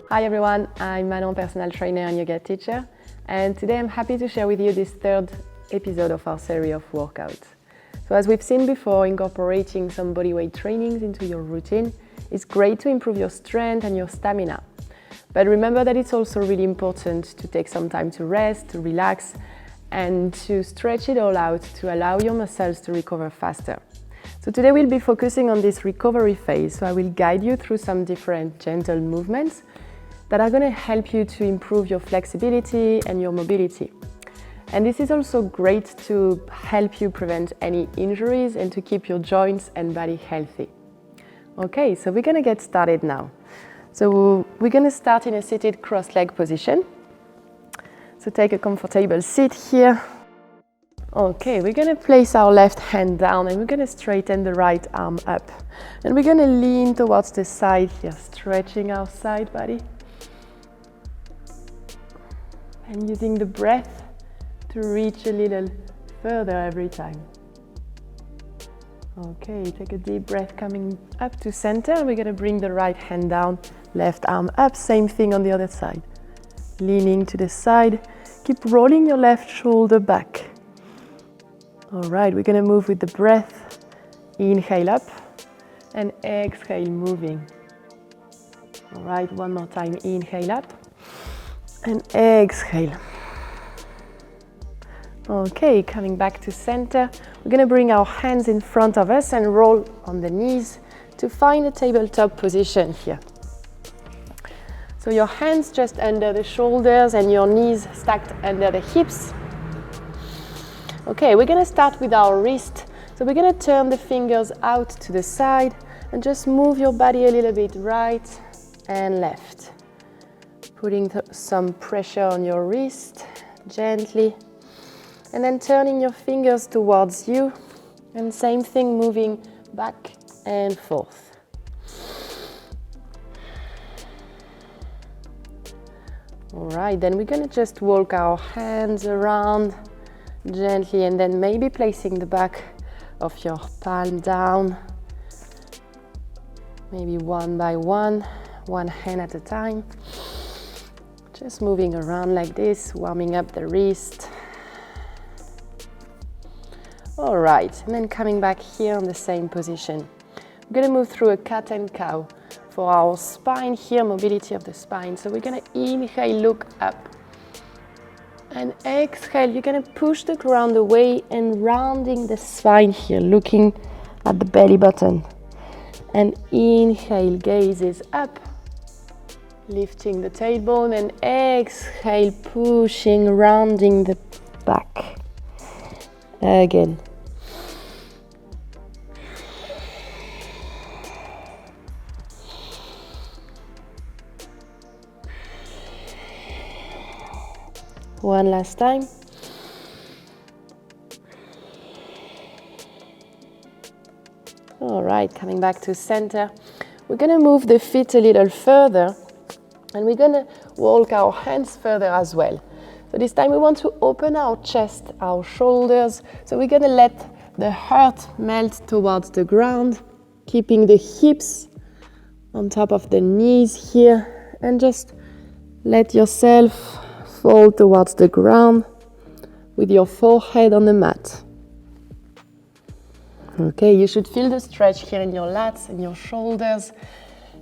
Hi everyone, I'm Manon, personal trainer and yoga teacher, and today I'm happy to share with you this third episode of our series of workouts. So as we've seen before, incorporating some bodyweight trainings into your routine is great to improve your strength and your stamina. But remember that it's also really important to take some time to rest, to relax, and to stretch it all out to allow your muscles to recover faster. So today we'll be focusing on this recovery phase, so I will guide you through some different gentle movements that are going to help you to improve your flexibility and your mobility. And this is also great to help you prevent any injuries and to keep your joints and body healthy. Okay, so we're going to get started now. So we're going to start in a seated cross-leg position. So take a comfortable seat here. Okay, we're going to place our left hand down and we're going to straighten the right arm up. And we're going to lean towards the side here, stretching our side body. And using the breath to reach a little further every time. Okay, take a deep breath coming up to center. We're going to bring the right hand down, left arm up, same thing on the other side. Leaning to the side, keep rolling your left shoulder back. All right, we're going to move with the breath. Inhale up and exhale, moving. All right, one more time, inhale up and exhale. Okay, coming back to center, we're going to bring our hands in front of us and roll on the knees to find a tabletop position here. So your hands just under the shoulders and your knees stacked under the hips. Okay, we're going to start with our wrist. So we're going to turn the fingers out to the side and just move your body a little bit right and left. Putting some pressure on your wrist, gently. And then turning your fingers towards you. And same thing, moving back and forth. All right, then we're going to just walk our hands around gently and then maybe placing the back of your palm down. Maybe one by one hand at a time. Just moving around like this, warming up the wrist. All right, and then coming back here on the same position. We're going to move through a cat and cow for our spine here, mobility of the spine. So we're going to inhale, look up. And exhale, you're going to push the ground away and rounding the spine here, looking at the belly button. And inhale, gaze is up. Lifting the tailbone and exhale, pushing, rounding the back. Again. One last time. All right, coming back to center. We're going to move the feet a little further. And we're going to walk our hands further as well. So this time we want to open our chest, our shoulders. So we're going to let the heart melt towards the ground, keeping the hips on top of the knees here. And just let yourself fall towards the ground with your forehead on the mat. Okay, you should feel the stretch here in your lats and your shoulders.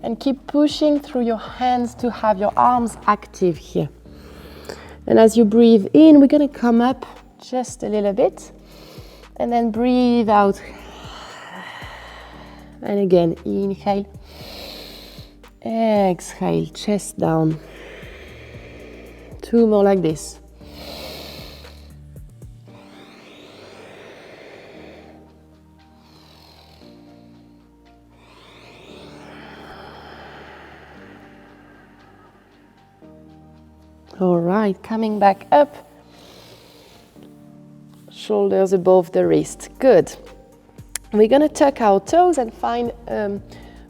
And keep pushing through your hands to have your arms active here. And as you breathe in, we're going to come up just a little bit. And then breathe out. And again, inhale. Exhale, chest down. Two more like this. All right, coming back up, shoulders above the wrist. Good. We're going to tuck our toes and find a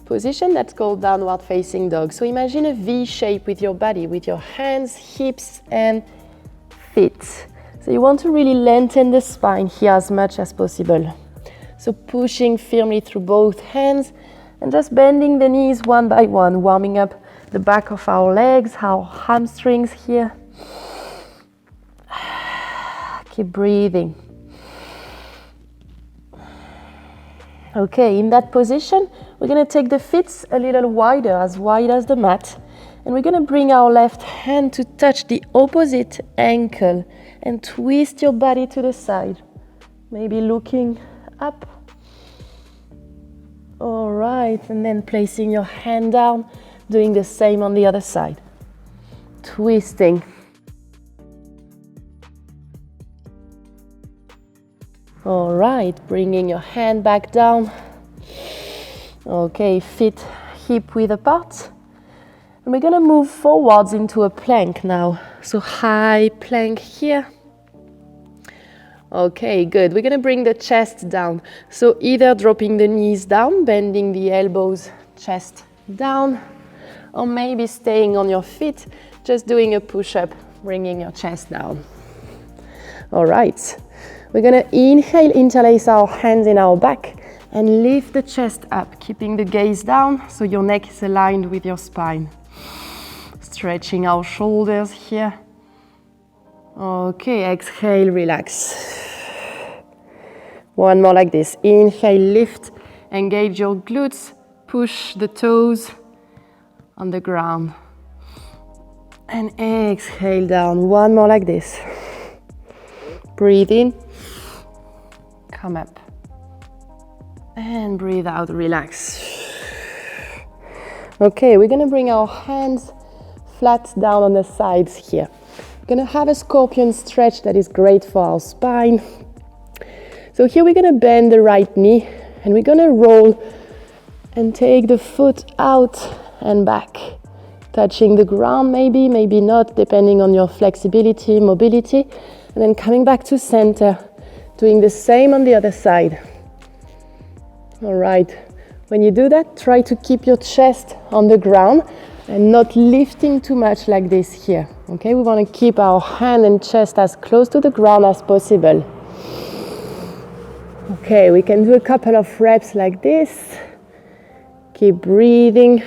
position that's called downward facing dog. So imagine a V shape with your body, with your hands, hips, and feet. So you want to really lengthen the spine here as much as possible. So pushing firmly through both hands and just bending the knees one by one, warming up the back of our legs, our hamstrings here. Keep breathing. Okay, in that position, we're going to take the feet a little wider, as wide as the mat. And we're going to bring our left hand to touch the opposite ankle and twist your body to the side. Maybe looking up. All right, and then placing your hand down, doing the same on the other side. Twisting. All right, bringing your hand back down. Okay, feet hip width apart. And we're going to move forwards into a plank now. So high plank here. Okay, good. We're going to bring the chest down. So either dropping the knees down, bending the elbows, chest down, or maybe staying on your feet, just doing a push-up, bringing your chest down. All right. We're going to inhale, interlace our hands in our back and lift the chest up, keeping the gaze down so your neck is aligned with your spine. Stretching our shoulders here. Okay, exhale, relax. One more like this. Inhale, lift, engage your glutes, push the toes on the ground. And exhale down. One more like this. Breathe in, come up. And breathe out, relax. Okay, we're gonna bring our hands flat down on the sides here. We're gonna have a scorpion stretch that is great for our spine. So here we're gonna bend the right knee and we're gonna roll and take the foot out and back, touching the ground maybe, maybe not, depending on your flexibility, mobility, and then coming back to center, doing the same on the other side. All right, when you do that, try to keep your chest on the ground and not lifting too much like this here. Okay, we want to keep our hand and chest as close to the ground as possible. Okay, we can do a couple of reps like this. Keep breathing.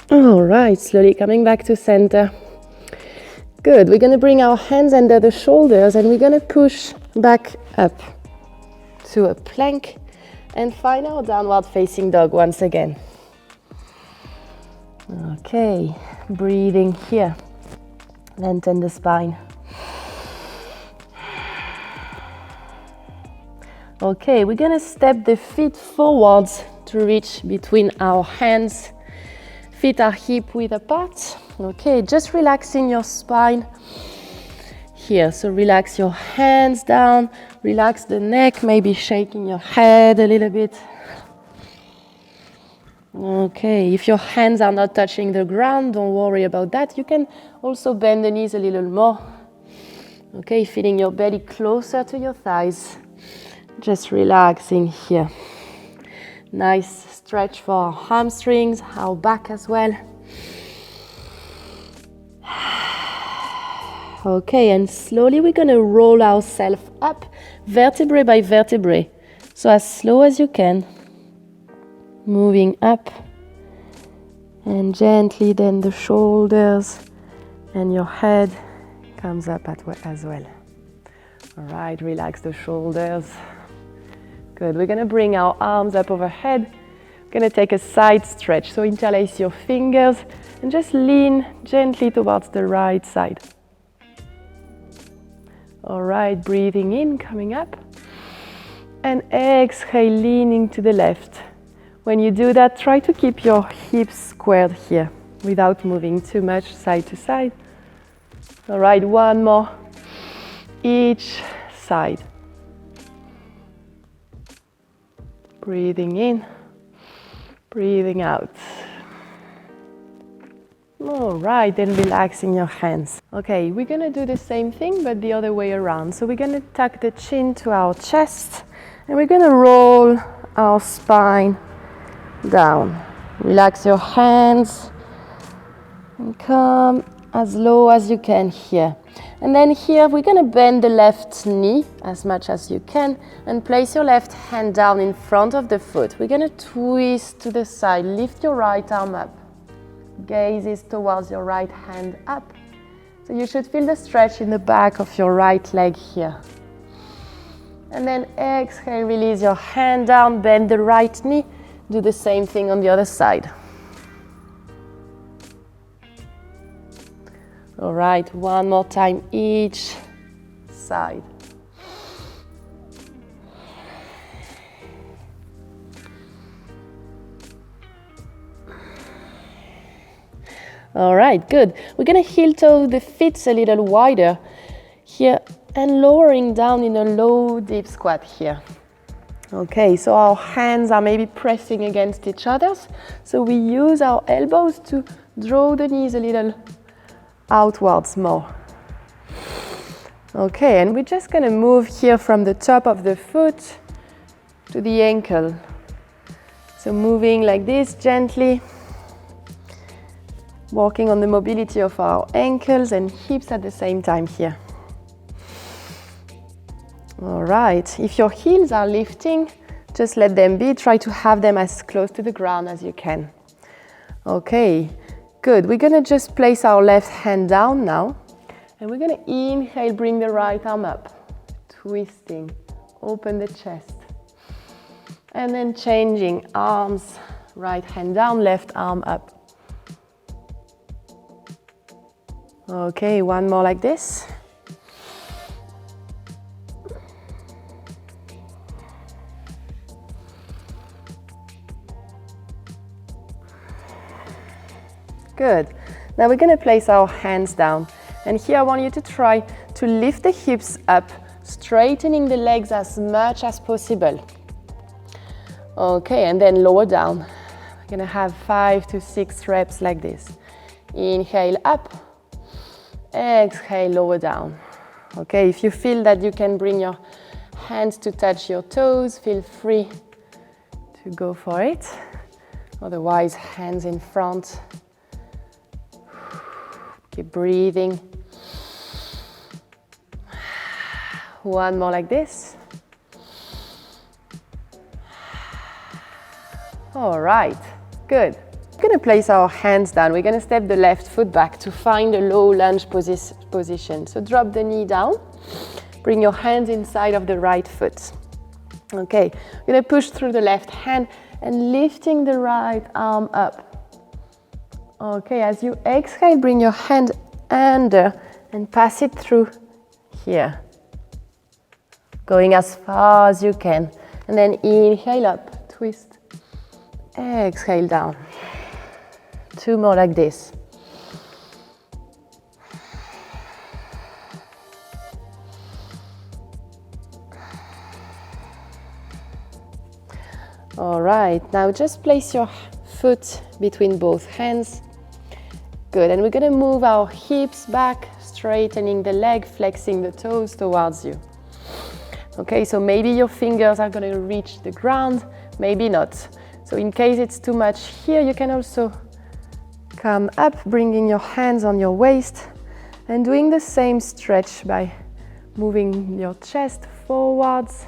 All right, slowly coming back to center. Good, we're going to bring our hands under the shoulders and we're going to push back up to a plank and find our downward facing dog once again. Okay, breathing here, lengthen the spine. Okay, we're going to step the feet forwards to reach between our hands. Feet are hip width apart. Okay, just relaxing your spine here. So relax your hands down, relax the neck, maybe shaking your head a little bit. Okay, if your hands are not touching the ground, don't worry about that. You can also bend the knees a little more. Okay, feeling your belly closer to your thighs. Just relaxing here. Nice stretch for our hamstrings, our back as well. Okay, and slowly we're going to roll ourselves up, vertebrae by vertebrae. So as slow as you can, moving up, and gently then the shoulders and your head comes up as well. All right, relax the shoulders. Good, we're going to bring our arms up overhead. We're going to take a side stretch, so interlace your fingers and just lean gently towards the right side. All right, breathing in, coming up, and exhale, leaning to the left. When you do that, try to keep your hips squared here without moving too much side to side. All right, one more, each side. Breathing in, breathing out. All right, then relaxing your hands. Okay, we're gonna do the same thing, but the other way around. So we're gonna tuck the chin to our chest, and we're gonna roll our spine down. Relax your hands, and come as low as you can here. And then here we're going to bend the left knee as much as you can and place your left hand down in front of the foot. We're going to twist to the side, lift your right arm up. Gaze is towards your right hand up. So you should feel the stretch in the back of your right leg here. And then exhale, release your hand down, bend the right knee. Do the same thing on the other side. All right, one more time each side. All right, good. We're going to heel toe the feet a little wider here and lowering down in a low deep squat here. Okay, so our hands are maybe pressing against each other. So we use our elbows to draw the knees a little outwards more. Okay, and we're just going to move here from the top of the foot to the ankle. So moving like this gently, working on the mobility of our ankles and hips at the same time here. All right, if your heels are lifting, just let them be. Try to have them as close to the ground as you can. Okay, good. We're going to just place our left hand down now. And we're going to inhale, bring the right arm up. Twisting, open the chest. And then changing arms, right hand down, left arm up. Okay, one more like this. Good. Now we're going to place our hands down. And here I want you to try to lift the hips up, straightening the legs as much as possible. Okay, and then lower down. We're going to have 5 to 6 reps like this. Inhale up, exhale, lower down. Okay, if you feel that you can bring your hands to touch your toes, feel free to go for it. Otherwise, hands in front. Keep breathing. One more like this. All right, good. We're going to place our hands down. We're going to step the left foot back to find a low lunge position. So drop the knee down. Bring your hands inside of the right foot. Okay, we're going to push through the left hand and lifting the right arm up. Okay, as you exhale, bring your hand under and pass it through here. Going as far as you can. And then inhale up, twist. Exhale down. 2 more like this. All right, now just place your foot between both hands. Good, and we're going to move our hips back, straightening the leg, flexing the toes towards you. Okay, so maybe your fingers are going to reach the ground, maybe not. So in case it's too much here, you can also come up, bringing your hands on your waist and doing the same stretch by moving your chest forwards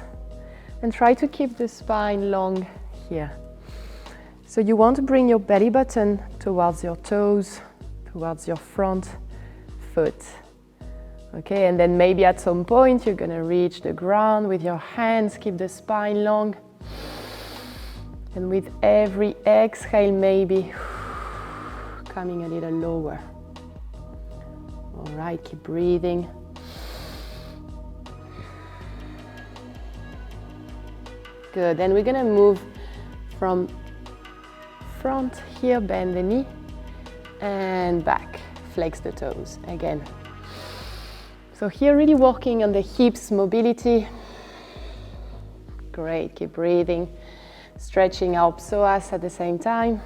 and try to keep the spine long here. So you want to bring your belly button towards your toes, towards your front foot. Okay, and then maybe at some point you're going to reach the ground with your hands, keep the spine long. And with every exhale, maybe coming a little lower. All right, keep breathing. Good, and we're going to move from front here, bend the knee, and back, flex the toes again. So here really working on the hips mobility. Great, keep breathing, stretching our psoas at the same time.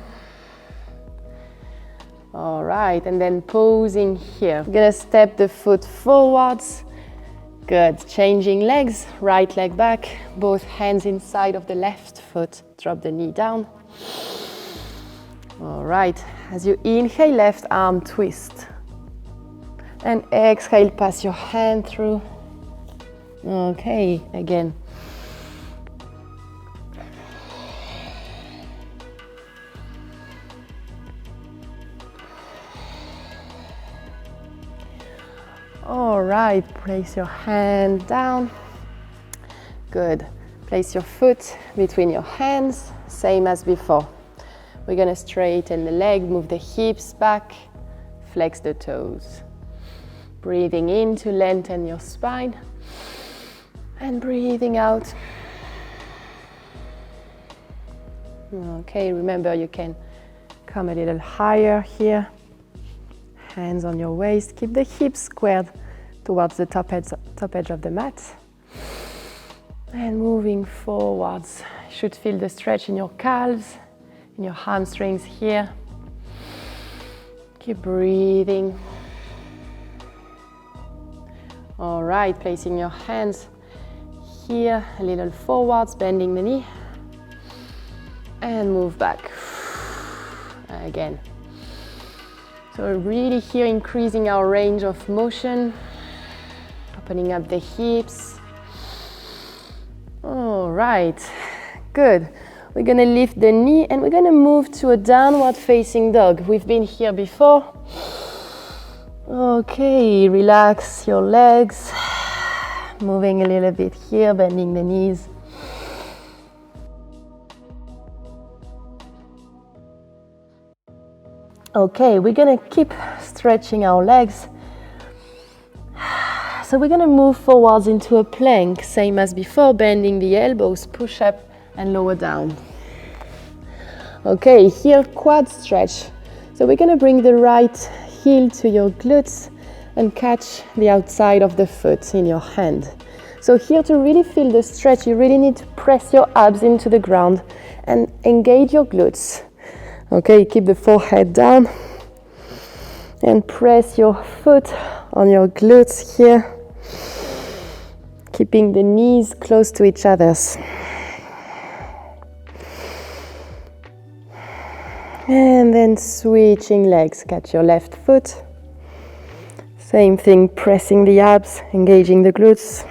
All right, and then posing here. We're gonna step the foot forwards. Good, changing legs, right leg back, both hands inside of the left foot, drop the knee down. All right, as you inhale, left arm twist. And exhale, pass your hand through. Okay, again. All right, place your hand down. Good. Place your foot between your hands, same as before. We're gonna straighten the leg, move the hips back, flex the toes. Breathing in to lengthen your spine, and breathing out. Okay, remember you can come a little higher here. Hands on your waist, keep the hips squared towards the top edge of the mat. And moving forwards, you should feel the stretch in your calves, in your hamstrings here. Keep breathing. All right, placing your hands here, a little forwards, bending the knee. And move back. Again. So really here increasing our range of motion, opening up the hips. All right, good. We're gonna lift the knee and we're gonna move to a downward facing dog. We've been here before. Okay, relax your legs, moving a little bit here, bending the knees. Okay, we're gonna keep stretching our legs. So we're gonna move forwards into a plank, same as before, bending the elbows, push up and lower down. Okay, here quad stretch. So we're gonna bring the right heel to your glutes and catch the outside of the foot in your hand. So here to really feel the stretch, you really need to press your abs into the ground and engage your glutes. Okay, keep the forehead down and press your foot on your glutes here, keeping the knees close to each other's. And then switching legs, catch your left foot. Same thing, pressing the abs, engaging the glutes.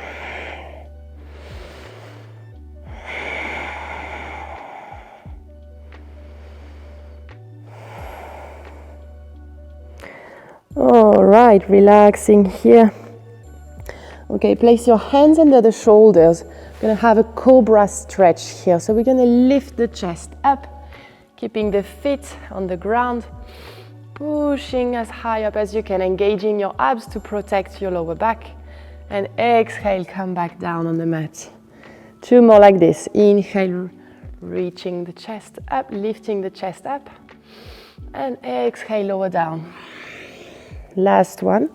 All right, relaxing here. Okay, place your hands under the shoulders. We're gonna have a Cobra Stretch here. So we're gonna lift the chest up, keeping the feet on the ground, pushing as high up as you can, engaging your abs to protect your lower back. And exhale, come back down on the mat. 2 more like this. Inhale, reaching the chest up, lifting the chest up. And exhale, lower down. Last one.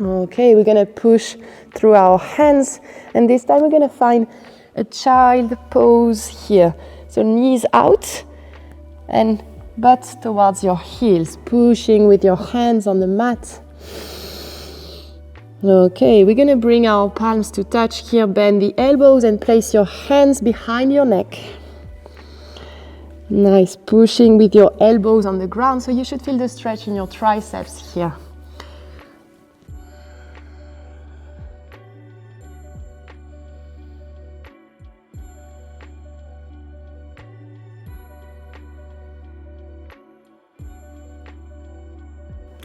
Okay, we're gonna push through our hands, and this time we're gonna find a child pose here. So knees out and butt towards your heels, pushing with your hands on the mat. Okay, we're gonna bring our palms to touch here, bend the elbows and place your hands behind your neck. Nice, pushing with your elbows on the ground, so you should feel the stretch in your triceps here.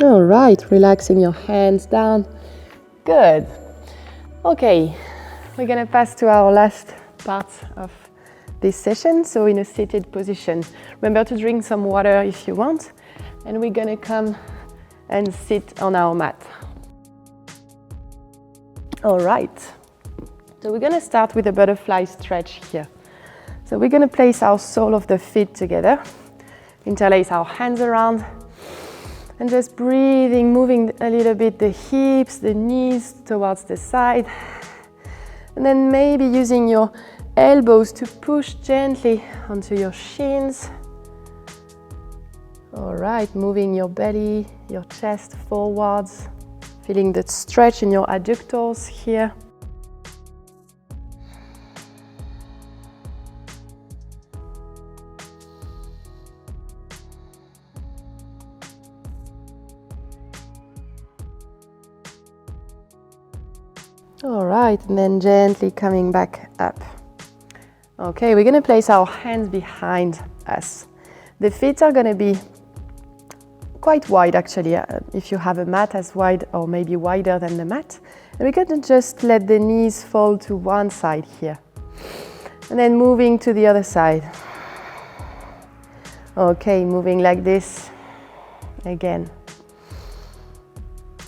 All right, relaxing your hands down. Good. Okay, we're gonna pass to our last part of this session, so in a seated position. Remember to drink some water if you want, and we're gonna come and sit on our mat. All right, so we're gonna start with a butterfly stretch here. So we're gonna place our sole of the feet together, interlace our hands around, and just breathing, moving a little bit the hips, the knees towards the side, and then maybe using your elbows to push gently onto your shins. All right, moving your belly, your chest forwards, feeling the stretch in your adductors here. All right, and then gently coming back up. Okay, we're going to place our hands behind us. The feet are going to be quite wide actually, if you have a mat as wide or maybe wider than the mat. And we're going to just let the knees fall to one side here. And then moving to the other side. Okay, moving like this. Again.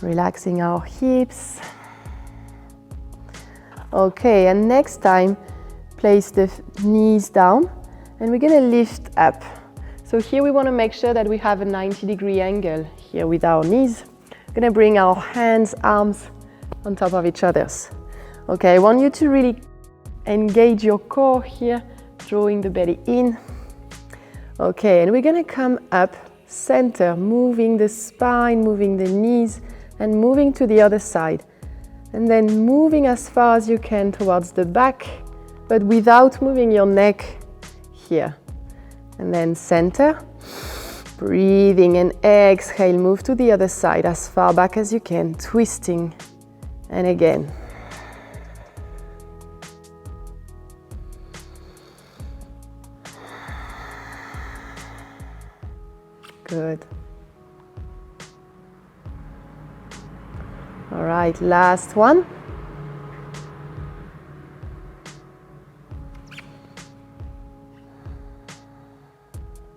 Relaxing our hips. Okay, and next time, place the knees down and we're going to lift up. So here we want to make sure that we have a 90-degree angle here with our knees. We're going to bring our hands, arms on top of each other's. Okay, I want you to really engage your core here, drawing the belly in. Okay, and we're going to come up, center, moving the spine, moving the knees, and moving to the other side. And then moving as far as you can towards the back, but without moving your neck here. And then center, breathing and exhale, move to the other side as far back as you can, twisting, and again. Good. All right, last one.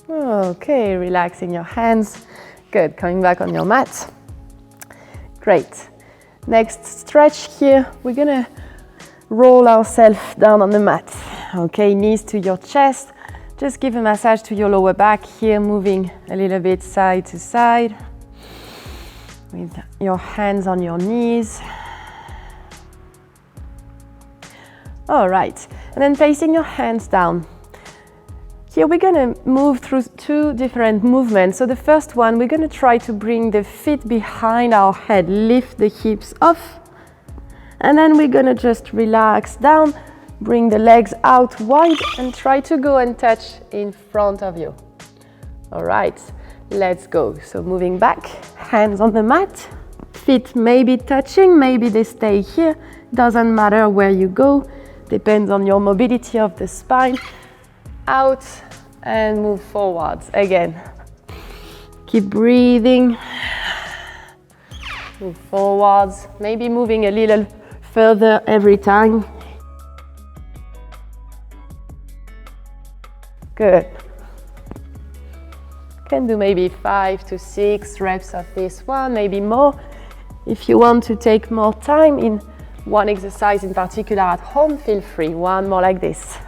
Okay, relaxing your hands. Good, coming back on your mat. Great. Next stretch here, we're gonna roll ourselves down on the mat. Okay, knees to your chest. Just give a massage to your lower back here, moving a little bit side to side with your hands on your knees. All right, and then placing your hands down. Here we're going to move through two different movements. So the first one, we're going to try to bring the feet behind our head, lift the hips off, and then we're going to just relax down, bring the legs out wide and try to go and touch in front of you. All right, let's go. So moving back, hands on the mat, feet maybe touching, maybe they stay here. Doesn't matter where you go, depends on your mobility of the spine. Out and move forwards again. Keep breathing. Move forwards, maybe moving a little further every time. Good. Can do maybe 5 to 6 reps of this one, maybe more. If you want to take more time in one exercise in particular at home, feel free. One more like this.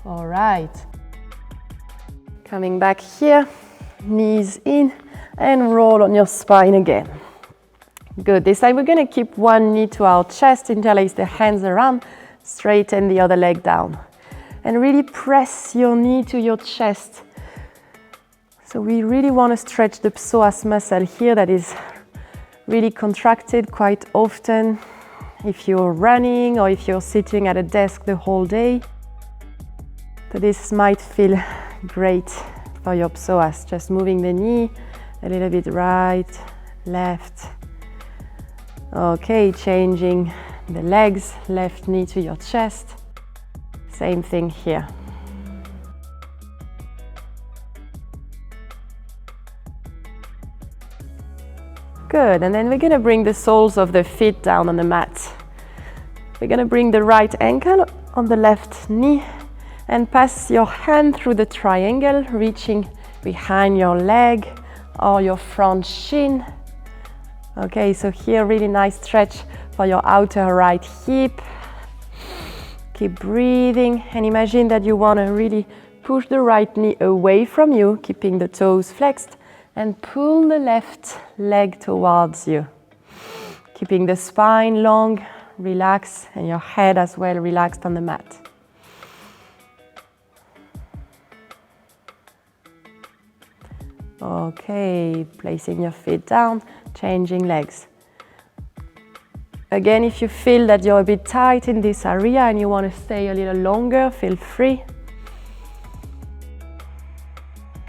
All right, coming back here, knees in and roll on your spine again. Good, this time we're going to keep one knee to our chest, interlace the hands around, straighten the other leg down. And really press your knee to your chest. So we really want to stretch the psoas muscle here that is really contracted quite often if you're running or if you're sitting at a desk the whole day. So this might feel great for your psoas, just moving the knee a little bit right, left. Okay, changing the legs, left knee to your chest. Same thing here. Good, and then we're going to bring the soles of the feet down on the mat. We're going to bring the right ankle on the left knee and pass your hand through the triangle, reaching behind your leg or your front shin. Okay, so here really nice stretch for your outer right hip. Keep breathing and imagine that you want to really push the right knee away from you, keeping the toes flexed, and pull the left leg towards you. Keeping the spine long, relax, and your head as well relaxed on the mat. Okay, placing your feet down, changing legs. Again, if you feel that you're a bit tight in this area and you want to stay a little longer, feel free.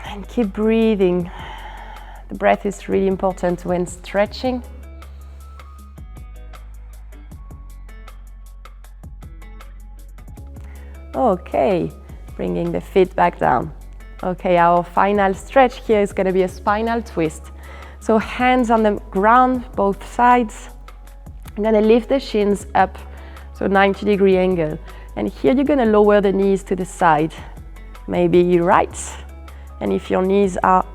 And keep breathing. The breath is really important when stretching. Okay, bringing the feet back down. Okay, our final stretch here is going to be a spinal twist. So hands on the ground, both sides. I'm going to lift the shins up, so 90-degree angle. And here you're going to lower the knees to the side, maybe right. And if your knees are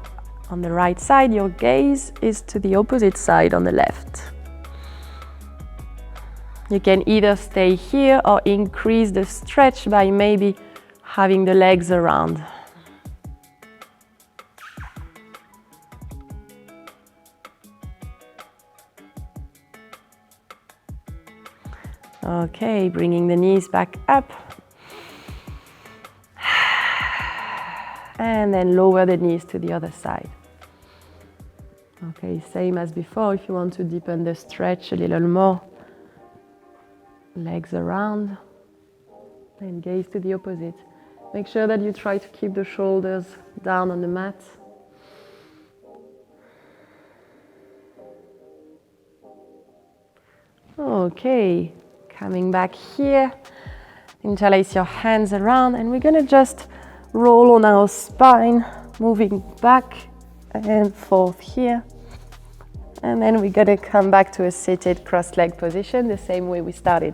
on the right side, your gaze is to the opposite side on the left. You can either stay here or increase the stretch by maybe having the legs around. Okay, bringing the knees back up. And then lower the knees to the other side. Okay, same as before, if you want to deepen the stretch a little more. Legs around and gaze to the opposite. Make sure that you try to keep the shoulders down on the mat. Okay, coming back here, interlace your hands around and we're going to just roll on our spine, moving back and forth here. And then we're going to come back to a seated cross-leg position, the same way we started.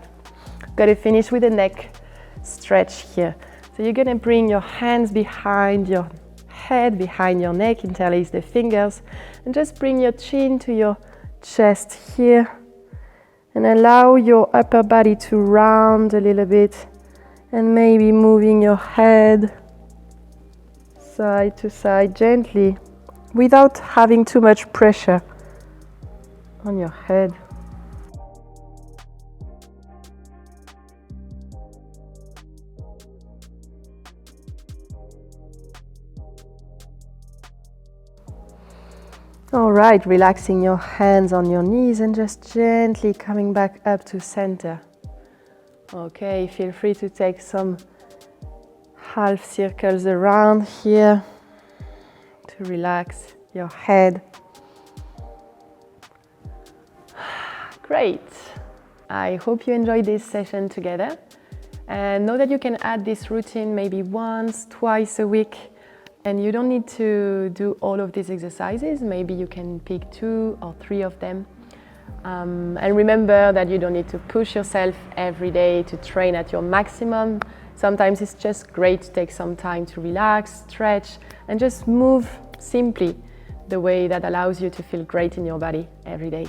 Got to finish with a neck stretch here. So you're going to bring your hands behind your head, behind your neck, interlace the fingers, and just bring your chin to your chest here. And allow your upper body to round a little bit, and maybe moving your head side to side gently, without having too much pressure on your head. All right, relaxing your hands on your knees and just gently coming back up to center. Okay, feel free to take some half circles around here to relax your head. Great. I hope you enjoyed this session together. And know that you can add this routine maybe once, twice a week. And you don't need to do all of these exercises. Maybe you can pick 2 or 3 of them. And remember that you don't need to push yourself every day to train at your maximum. Sometimes it's just great to take some time to relax, stretch, and just move simply the way that allows you to feel great in your body every day.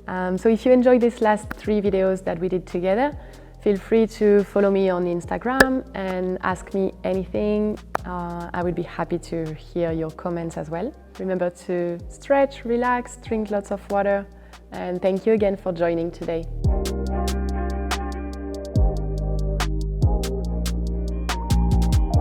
So if you enjoyed these last 3 videos that we did together, feel free to follow me on Instagram and ask me anything. I would be happy to hear your comments as well. Remember to stretch, relax, drink lots of water, and thank you again for joining today.